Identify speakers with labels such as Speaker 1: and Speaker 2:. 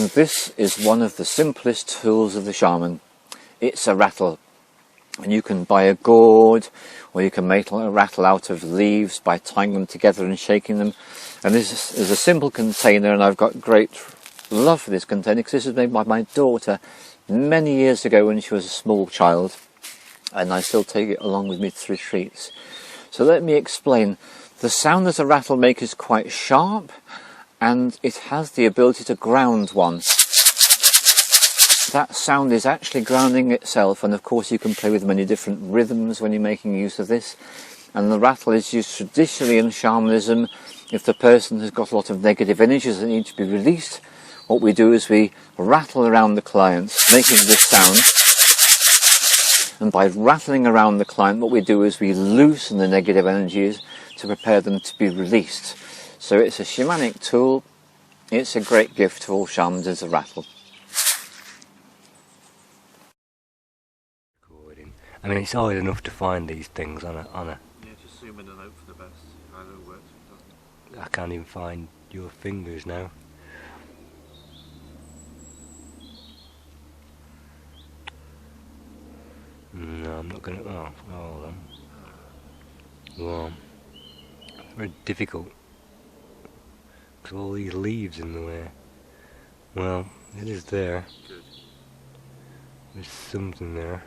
Speaker 1: And this is one of the simplest tools of the shaman. It's a rattle. And you can buy a gourd, or you can make a rattle out of leaves by tying them together and shaking them. And this is a simple container, and I've got great love for this container because this was made by my daughter many years ago when she was a small child, and I still take it along with me to retreats. So let me explain. The sound that a rattle makes is quite sharp, and it has the ability to ground one. That sound is actually grounding itself, and of course you can play with many different rhythms when you're making use of this. And the rattle is used traditionally in shamanism if the person has got a lot of negative energies that need to be released. What we do is we rattle around the client, making this sound. And by rattling around the client, what we do is we loosen the negative energies to prepare them to be released. So it's a shamanic tool. It's a great gift to all shamans as a rattle.
Speaker 2: I mean, it's hard enough to find these things on a.
Speaker 3: Yeah, just zoom in and hope for the best. I know it works.
Speaker 2: I can't even find your fingers now. No, I'm not gonna. Oh, hold on. Well, very difficult because all these leaves in the way. Well, it is there.
Speaker 3: Good.
Speaker 2: There's something there.